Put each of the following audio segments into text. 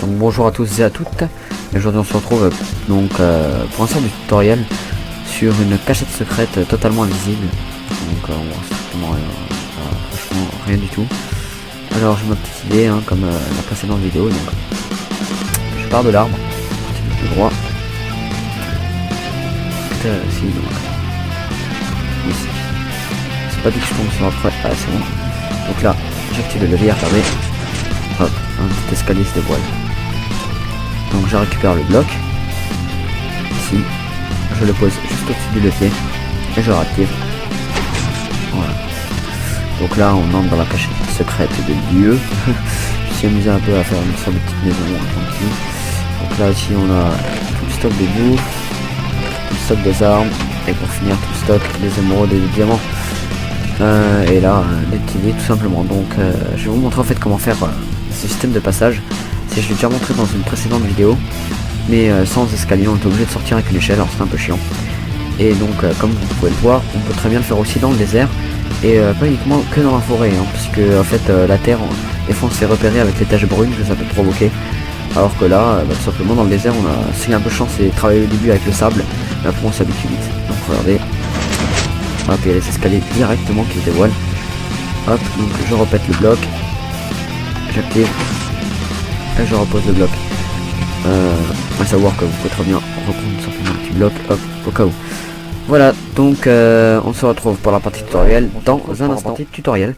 Donc bonjour à tous et à toutes. Aujourd'hui on se retrouve pour un sort de tutoriel sur une cachette secrète totalement invisible. Donc on voit strictement rien, franchement rien du tout. Alors j'ai ma petite idée comme la précédente vidéo. Donc je pars de l'arbre, du droit. Si donc ici. C'est pas dit que je tombe sur après. Ah c'est bon. Donc là j'active le levier, regardez. Hop, un petit escalier se dévoile. Donc je récupère le bloc. Ici. Je le pose juste au-dessus du levier. Et je réactive. Voilà. Donc là on entre dans la cachette secrète de Dieu. Je me suis amusé un peu à faire une sorte de petite maison tranquille. Donc là aussi on a tout le stock de bouffe, tout le stock des armes. Et pour finir tout le stock des émeraudes et des diamants. Et là des petits dés tout simplement. Donc je vais vous montrer en fait comment faire ce système de passage. Je l'ai déjà montré dans une précédente vidéo, mais sans escalier, on est obligé de sortir avec une échelle, alors c'est un peu chiant. Et donc comme vous pouvez le voir, on peut très bien le faire aussi dans le désert, et pas uniquement que dans la forêt, puisque en fait la terre, des fois on s'est repéré avec les taches brunes que ça peut provoquer, alors que là, tout simplement dans le désert, on a, si un peu chance et travailler au début avec le sable, mais après on s'habitue vite. Donc regardez, hop, il y a les escaliers directement qui se dévoilent. Hop, donc je répète le bloc, j'active. Et je repose le bloc. À savoir que vous pouvez très bien reprendre simplement un petit bloc, hop, au cas où. Voilà, donc on se retrouve pour la partie tutoriel dans un instant. Tutoriel.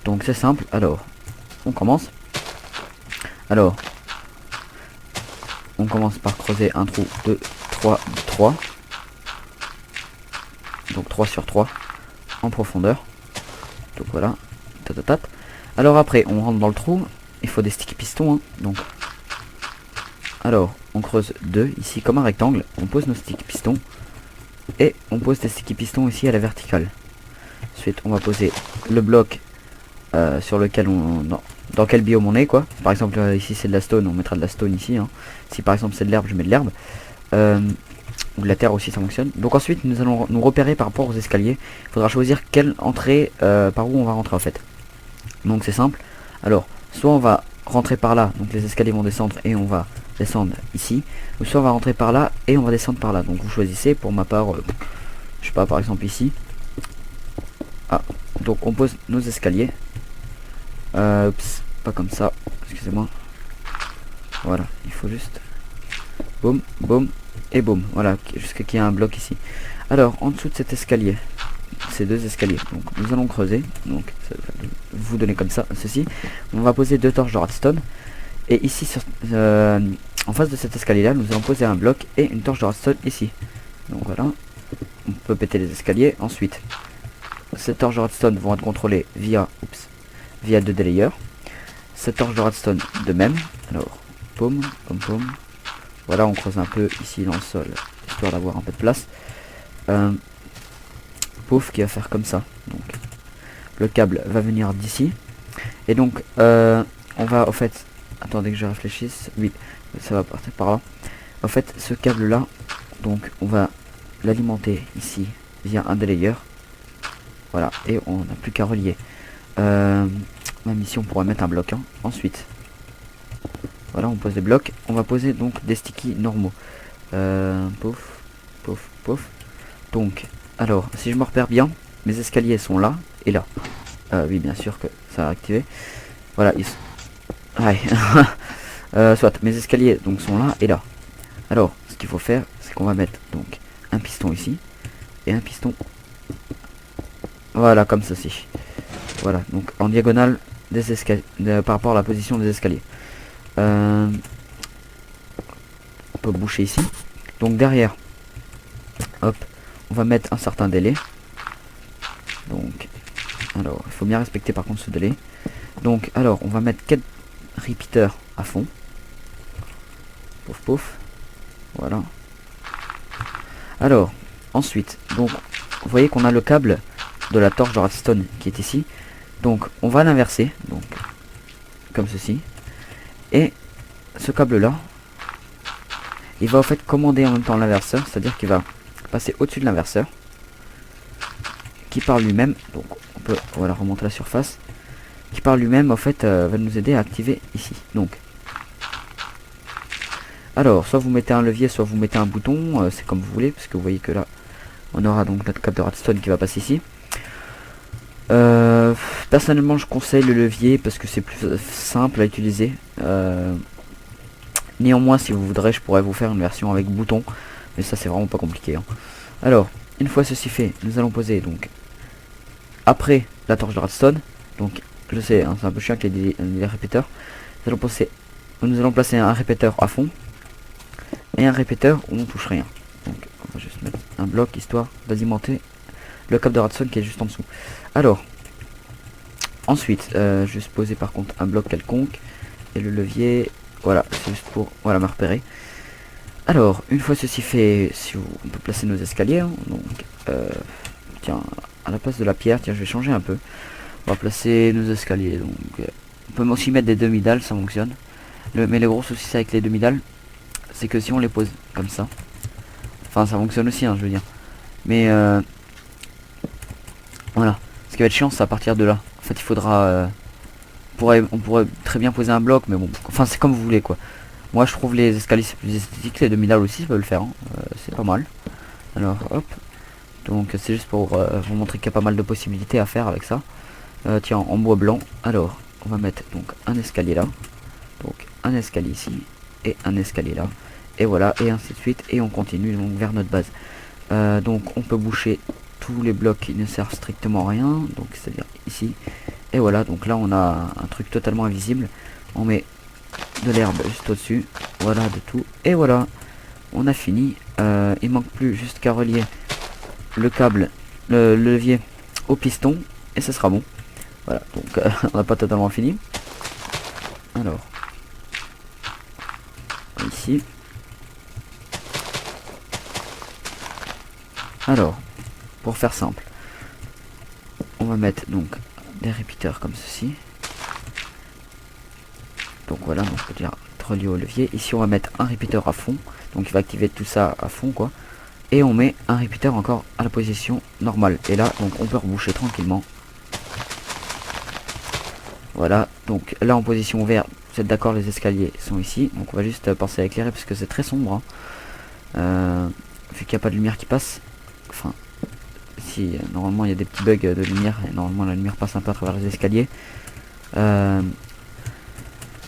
Donc c'est simple. Alors, on commence. Alors, on commence par creuser un trou de 3, 3. Donc 3 sur 3 en profondeur. Donc voilà. Tatatat. Alors après, on rentre dans le trou. Il faut des sticky pistons, donc alors on creuse 2 ici comme un rectangle, on pose nos sticky pistons et on pose des sticky pistons ici à la verticale. Ensuite on va poser le bloc sur lequel dans quel biome on est quoi. Par exemple ici c'est de la stone, on mettra de la stone ici, si par exemple c'est de l'herbe, je mets de l'herbe, ou de la terre aussi, ça fonctionne. Donc ensuite nous allons nous repérer par rapport aux escaliers. Il faudra choisir quelle entrée, par où on va rentrer en fait. Donc c'est simple. Alors soit on va rentrer par là, donc les escaliers vont descendre et on va descendre ici, ou soit on va rentrer par là et on va descendre par là. Donc vous choisissez. Pour ma part, je sais pas, par exemple ici. Ah, donc on pose nos escaliers. Oups, pas comme ça, excusez-moi. Voilà, il faut juste boum, boum et boum. Voilà, jusqu'à qu'il y ait un bloc ici. Alors en dessous de cet escalier, ces deux escaliers, donc nous allons creuser, donc ça va vous donner comme ça ceci. On va poser 2 torches de redstone, et ici sur, en face de cet escalier là nous allons poser un bloc et une torche de redstone ici. Donc voilà, on peut péter les escaliers. Ensuite ces torches de redstone vont être contrôlées via 2 délayeurs. Cette torche de redstone de même. Alors poum, poum, poum. Voilà, on creuse un peu ici dans le sol histoire d'avoir un peu de place. Pouf, qui va faire comme ça. Donc le câble va venir d'ici, et donc on va au fait, attendez que je réfléchisse, oui ça va partir par là. En fait ce câble là, donc on va l'alimenter ici via un délayeur. Voilà, et on n'a plus qu'à relier. Même ici on pourra mettre un bloc, ensuite voilà, on pose des blocs. On va poser donc des stickies normaux. Pouf, pouf, pouf. Donc alors, si je me repère bien, mes escaliers sont là et là. Oui, bien sûr que ça a activé. Voilà, ils sont... Ouais. Soit, mes escaliers donc sont là et là. Alors, ce qu'il faut faire, c'est qu'on va mettre donc un piston ici et un piston. Voilà, comme ceci. Voilà, donc en diagonale des escaliers, par rapport à la position des escaliers. On peut boucher ici. Donc derrière, hop. On va mettre un certain délai. Donc, alors, il faut bien respecter par contre ce délai. Donc, alors, on va mettre 4 repeaters à fond. Pouf, pouf. Voilà. Alors, ensuite, donc, vous voyez qu'on a le câble de la torche de redstone qui est ici. Donc, on va l'inverser. Donc, comme ceci. Et ce câble-là, il va en fait commander en même temps l'inverseur. C'est-à-dire qu'il va passer au-dessus de l'inverseur qui par lui-même, donc on peut voilà remonter la surface, qui par lui-même en fait va nous aider à activer ici. Donc Alors, soit vous mettez un levier, soit vous mettez un bouton, c'est comme vous voulez, parce que vous voyez que là, on aura donc notre cap de redstone qui va passer ici. Personnellement, je conseille le levier parce que c'est plus simple à utiliser. Néanmoins, si vous voudrez, je pourrais vous faire une version avec bouton, mais ça c'est vraiment pas compliqué, hein. Alors, une fois ceci fait, nous allons poser donc après la torche de redstone. Donc, je sais, hein, c'est un peu chiant avec les répéteurs. Nous allons placer un répéteur à fond et un répéteur où on touche rien. Donc, on va juste mettre un bloc histoire d'alimenter le câble de redstone qui est juste en dessous. Alors, ensuite, juste poser par contre un bloc quelconque et le levier. Voilà, c'est juste pour me repérer. Alors, une fois ceci fait, si on peut placer nos escaliers, hein, donc tiens, à la place de la pierre, tiens, je vais changer un peu. On va placer nos escaliers. Donc, on peut aussi mettre des demi-dalles, ça fonctionne. Mais le gros souci c'est avec les demi-dalles, c'est que si on les pose comme ça, enfin ça fonctionne aussi, hein, je veux dire. Mais voilà, ce qui va être chiant, c'est à partir de là. En fait, il faudra, on pourrait très bien poser un bloc, mais bon, enfin c'est comme vous voulez quoi. Moi je trouve les escaliers c'est plus esthétique, les demi-dalles aussi ça peut le faire, hein. C'est pas mal. Alors hop, donc c'est juste pour vous montrer qu'il y a pas mal de possibilités à faire avec ça. Tiens, en bois blanc, alors on va mettre donc un escalier là, donc un escalier ici et un escalier là, et voilà, et ainsi de suite, et on continue donc vers notre base. Donc on peut boucher tous les blocs qui ne servent strictement à rien, donc c'est à dire ici, et voilà, donc là on a un truc totalement invisible. On met de l'herbe juste au dessus, voilà, de tout, et voilà, on a fini. Il manque plus juste qu'à relier le câble, le levier au piston, et ça sera bon. Voilà, donc on n'a pas totalement fini. Alors ici, alors pour faire simple, on va mettre donc des répéteurs comme ceci. Donc voilà, donc on peut dire relié au levier. Ici on va mettre un répéteur à fond, donc il va activer tout ça à fond quoi. Et on met un répéteur encore à la position normale. Et là donc on peut reboucher tranquillement. Voilà, donc là en position verte, vous êtes d'accord, les escaliers sont ici. Donc on va juste penser à éclairer parce que c'est très sombre, hein. Vu qu'il n'y a pas de lumière qui passe. Enfin, si normalement il y a des petits bugs de lumière et normalement la lumière passe un peu à travers les escaliers.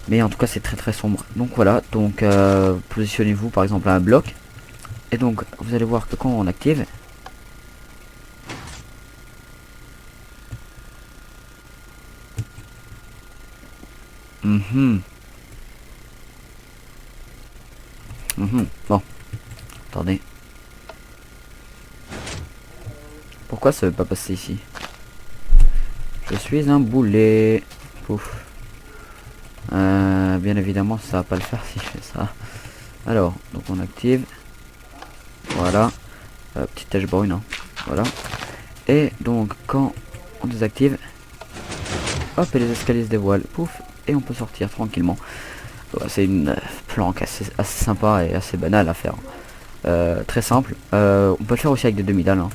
Mais en tout cas c'est très très sombre. Donc voilà, donc positionnez-vous par exemple à un bloc. Et donc vous allez voir que quand on active, bon, attendez. Pourquoi ça veut pas passer ici? Je suis un boulet. Pouf. Bien évidemment ça va pas le faire si je fais ça. Alors, donc on active. Voilà. Petite tache brune, hein. Voilà. Et donc quand on désactive, hop, et les escaliers se dévoilent. Pouf. Et on peut sortir tranquillement. C'est une planque assez sympa et assez banale à faire. Très simple. On peut le faire aussi avec des demi-dalles, hein.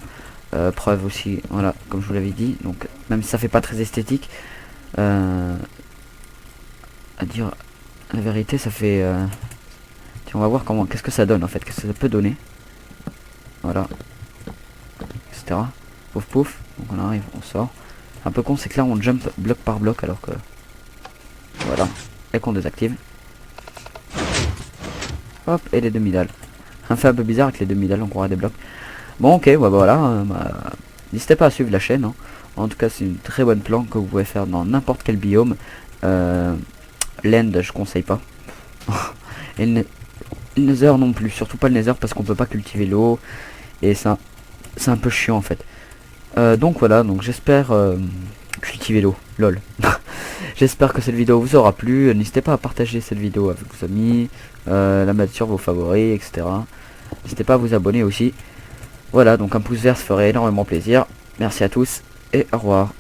Preuve aussi, voilà, comme je vous l'avais dit. Donc même si ça fait pas très esthétique, à dire la vérité, ça fait tiens, on va voir comment, qu'est-ce que ça donne en fait, qu'est-ce que ça peut donner. Voilà, etc. Pouf pouf, donc on arrive, on sort. Un peu con, c'est que là on jump bloc par bloc alors que voilà, et qu'on désactive, hop, et les demi-dalles. Un fait un peu bizarre avec les demi-dalles, on croirait des blocs. Bon, ok, bah voilà, n'hésitez pas à suivre la chaîne, hein. En tout cas c'est une très bonne planque que vous pouvez faire dans n'importe quel biome. L'end je conseille pas. Et le nether non plus, surtout pas le nether parce qu'on peut pas cultiver l'eau. Et ça c'est un peu chiant en fait. Donc voilà, donc j'espère cultiver l'eau, lol. J'espère que cette vidéo vous aura plu. N'hésitez pas à partager cette vidéo avec vos amis, la mettre sur vos favoris, etc. N'hésitez pas à vous abonner aussi. Voilà, donc un pouce vert ça ferait énormément plaisir. Merci à tous et au revoir.